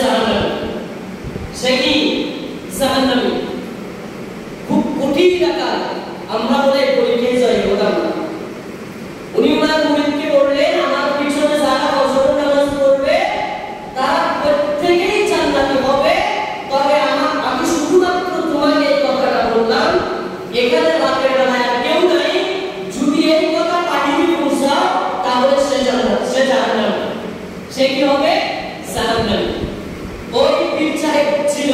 জাহান্নামী। সে কি জাহান্নামী। খুব কঠিন আকার আমরা বলে পরীক্ষায় যাই হতাম না। উনি ওনার মুরিদকে বললেন, আমার পিছনে যারা ফজর নামাজ পড়বে তারা প্রত্যেকেই জান্নাতি হবে, তবে আমি শুধুমাত্র তোমাকে এই কথাটা বললাম, এখানে রাতের বেলায় আর কেউ নাই, যদি এই কথা পাঠিয়ে পৌঁছাও তাহলে সে জাহান্নামী। সে কি হবে? জাহান্নামী। ওই পীর সাহেব ছিল,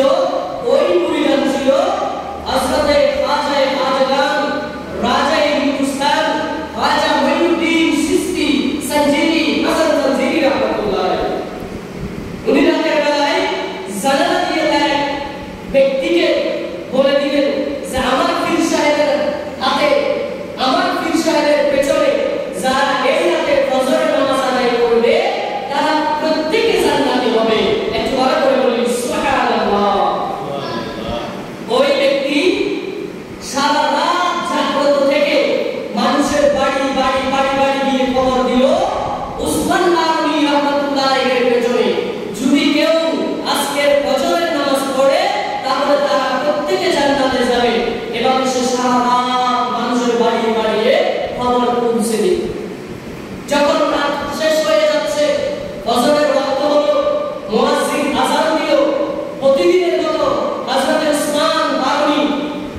ওই মুরিদান ছিল হযরতে খাজা খাজাগান রাজা হিন্দুস্তান খাজা মঈনুদ্দিন চিশতি সঞ্জীবী হাসান সঞ্জীবী রাহমাতুল্লাহ আলাইহি। উনি রাতের বেলায় জানালা দিয়ে এক ব্যক্তিকে বলে দিলেন যে আমার পীর সাহেবের হাতে, আমার পীর সাহেবের পেছনে যারা এই রাতে ফজরের নামাজ আদায় করবে তারা প্রত্যেকে জান্নাতি হবে। একটু বড় করে বলি সুবহানাল্লাহ। ওই ব্যক্তি সারা রাত জাগ্রত থেকে মানুষের বাড়ি বাড়ি বাড়ি বাড়ি গিয়ে খবর দিল উসমান নারুনি রাহমাতুল্লাহ আলাইহির পেছনে যদি কেউ আজকের ফজরের নামাজ পড়ে তাহলে তারা প্রত্যেকে জান্নাতে যাবে। এবং সে সারা রাত মানুষের বাড়ি বাড়ি খবর পৌঁছে দিল। যখন রাত শেষ হয়ে যাচ্ছে, ফজরের ওয়াক্ত হলো, মুয়াজ্জিন আযান দিল, প্রতিদিনের মতো হযরত উসমান নারুনি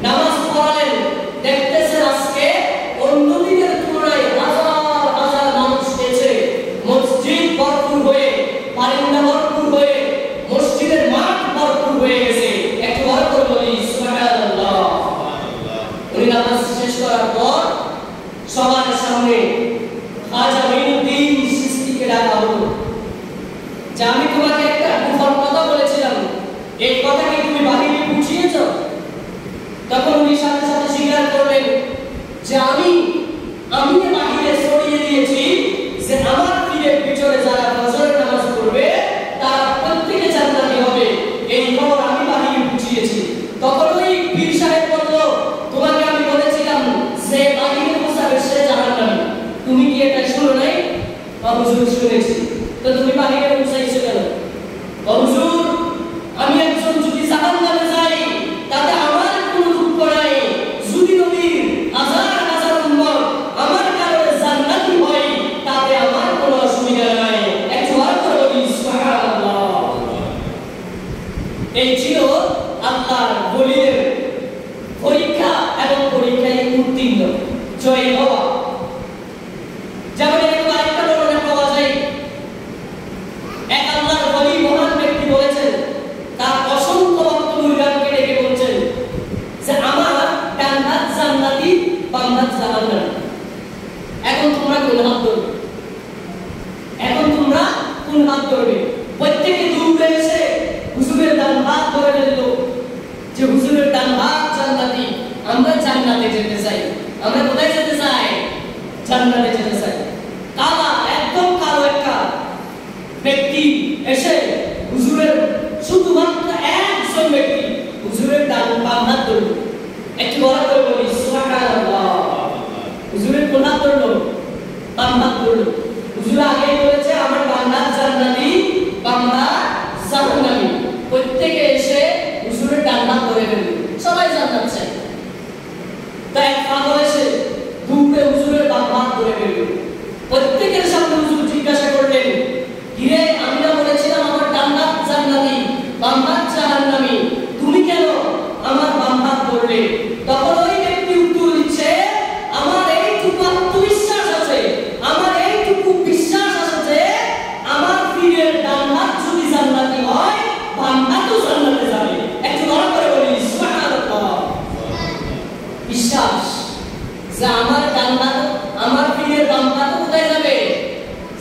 নামাজ পড়ালেন। দেখতেছেন আজকে অন্য দিনের তুলনায় হাজার হাজার মানুষ এসে মসজিদ ভরপুর হয়ে, বারিন্দা ভরপুর হয়ে, মসজিদের মাঠ ভরপুর হয়ে গেছে। একটু বড় করে বলি সুবহানাল্লাহ। উনি নামাজ শেষ করার পর সবার সামনে খাজা মঈনুদ্দিন চিশতিকে ডাকা হলো যে আমি তোমাকে একটা গুফার কথা বলেছিলাম, এই কথা কি তুমি বাহিরে বুঝিয়েছ? তখন উনি সাথে সাথে স্বীকার করলেন যে আমি বাহিরে ছড়িয়ে দিয়েছি যে আমার পীরের পিছনে যারা ফজরের নামাজ পড়বে তারা প্রত্যেকে জান্নাতি হবে, এই খবর আমি বাহিরে বুঝিয়েছি। তখন ওই পীর সাহেব বলল, তোমাকে আমি বলেছিলাম যে বাহিরে পৌঁছাবে সে জাহান্নামী, তুমি কি এটা শুনো নাই? হুজুর শুনেছি। তো তুমি বাহিরে পৌঁছাইছো কেন? হুজুর আমি একজন যদি জাহান্নামে যাই তাতে আমার কোনো দুঃখ নাই, যদি নবীর হাজার হাজার উম্মত আমার কারণে জান্নাতি হয় তাতে আমার কোনো অসুবিধা নাই। একটু আর করে বলি সুবহানাল্লাহ। এই ছিল আল্লাহর ওলিদের পরীক্ষা এবং পরীক্ষায় উত্তীর্ণ জয় হওয়া। যেমন এরকম আরেকটা বর্ণনা পাওয়া যায়, এক আল্লাহর ওলি মহান ব্যক্তি বলেছেন তার অসংখ্য ভক্ত মুরিদকে ডেকে বলছেন যে আমার ডান হাত জান্নাতি, বাম হাত জাহান্নামী। এখন তোমরা কোন হাত ধরবে? এখন তোমরা কোন হাত ধরবে? প্রত্যেকে দৌড়ে এসে হুজুরের ডান হাত ধরে ফেললো যে হুজুরের ডান হাত জান্নাতি, আমরা জান্নাতে যেতে চাই। আমরা কোথায় যেতে চাই? জান্নাতে যেতে চাই। কালা, একদম কালো একটা ব্যক্তি এসে হুজুরের, শুধুমাত্র একজন ব্যক্তি হুজুরের ডান বাম হাত ধরল। একটু বড় করে বলি সুবহানাল্লাহ। হুজুরের কোন হাত ধরল? বাম হাত ধরল। হুজুর আগে বলেছে আমার বাম হাত জান্নাতি, বাম হাত জাহান্নামী। প্রত্যেকে এসে হুজুরের ডান হাত ধরে ফেলল, সবাই জান্নাত চায়। তাই পাগল এসে দৌড়ে হুজুরের বাম হাত ধরে ফেলল। প্রত্যেকের সামনে হুজুর জিজ্ঞাসা করলেন, কিরে আমি না বলেছিলাম আমার ডান হাত জান্নাতি, বাম হাত জাহান্নামী, তুমি কেন আমার বাম হাত ধরলে? তখন ওই ব্যক্তি উত্তর দিচ্ছে, আমার এইটুকু আত্মবিশ্বাস আছে, আমার এইটুকু বিশ্বাস আছে যে আমার পীরের ডান হাত যদি জান্নাতি হয় বাম হাতও জান্নাতে যাবে। একটু বড় করে বলি সুবহানাল্লাহ। বিশ্বাস যে আমার ডান হাত, আমার পীরের বাম হাত কোথায় যাবে?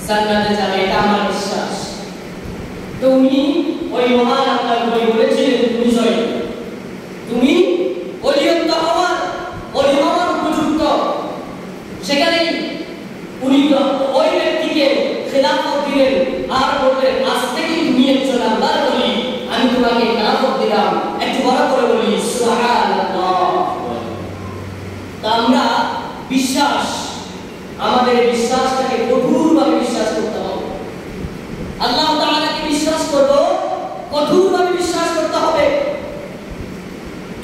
জান্নাতে যাবে, এটা আমার বিশ্বাস। তো উনি ওই মহান আল্লাহর ওলি বলেছিলেন, তুমি জয়, তুমি ওলিয়ত হওয়ার, ওলি হওয়ার উপযুক্ত। সেখানে উনি ওই ব্যক্তিকে খেলাফত দিলেন আর বললেন, আজ থেকে তুমি একজন আল্লাহর ওলি, আমি তোমাকে খেলাফত দিলাম। একটু বড় করে বলি সুবহানাল্লাহ। তা আমরা বিশ্বাস, আমাদের বিশ্বাসটাকে কঠোরভাবে বিশ্বাস করতে হবে। আল্লাহ তাআলাকে বিশ্বাস করব, গভীরভাবে বিশ্বাস করতে হবে।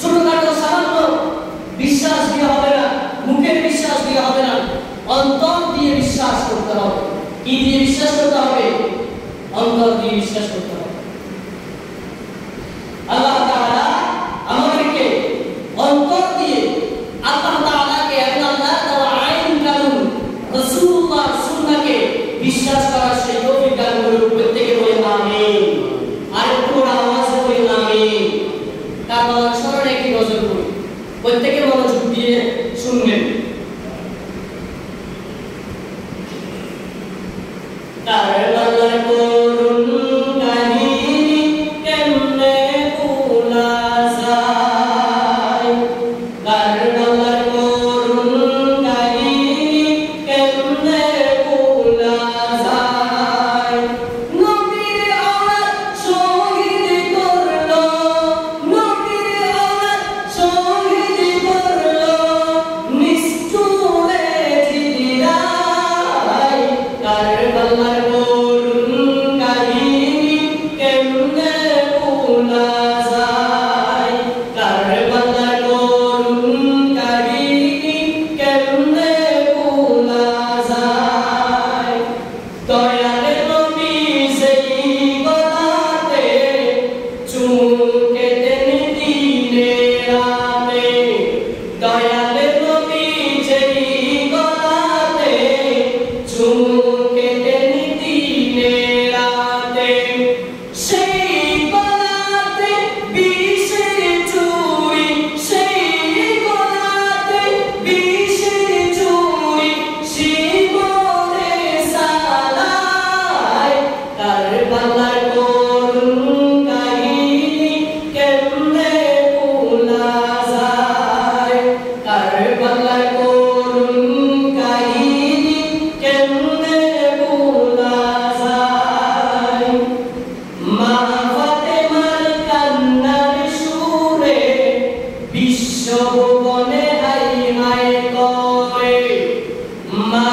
ছোটখাটো সামান্য বিশ্বাস দিয়ে হবে না, মুখের বিশ্বাস দিয়ে হবে না, অন্তর দিয়ে বিশ্বাস করতে হবে। কি দিয়ে বিশ্বাস করতে হবে? অন্তর দিয়ে বিশ্বাস করতে হবে। আল্লাহ তাআলা আমাদেরকে অন্তর দিয়ে আল্লাহ তাআলাকে এবং আল্লাহর দেওয়া আইন কানুন, রাসূলুল্লাহর সুন্নাহকে বিশ্বাস করার সেই তৌফিক দান করুন। প্রত্যেকে বলে আমিন। আর একটু আওয়াজে বলে আমিন। তারপর স্মরণে একটি নজর করি, প্রত্যেকে মনোযোগ দিয়ে শুনবেন। কারবালার করুণ কাহিনী কেমনে ভোলা যায়, কারবালার করুণ কাহিনী কেমনে ভোলা যায়। নবীর আওলাদ শহীদ করলো, নবীর আওলাদ শহীদ করলো, নিষ্ঠুরে জিরায়। কারবালার করুণ কাহিনী কেমনে ভোলা যায়, কারবালার করুণ কাহিনী কেমনে ভোলা যায়। দয়ালের নবী সেই গলাতে চুমু খেতেন দিনে রাতে, দয়ালের নবী সেই গলাতে চুমু খেতেন দিনে রাতে। সেই গলাতে বিষের চুরি, সেই গলাতে বিষের চুরি, শিবরে সালায়। কারবালার করুণ কাহিনী কেমনে ভোলা যায়, কারবালার করুণ কাহিনী কেমনে ভোলা যায়। মা ফাতেমার কান্নার সুরে বিশ্বভুবনে হাই হাই করে, মা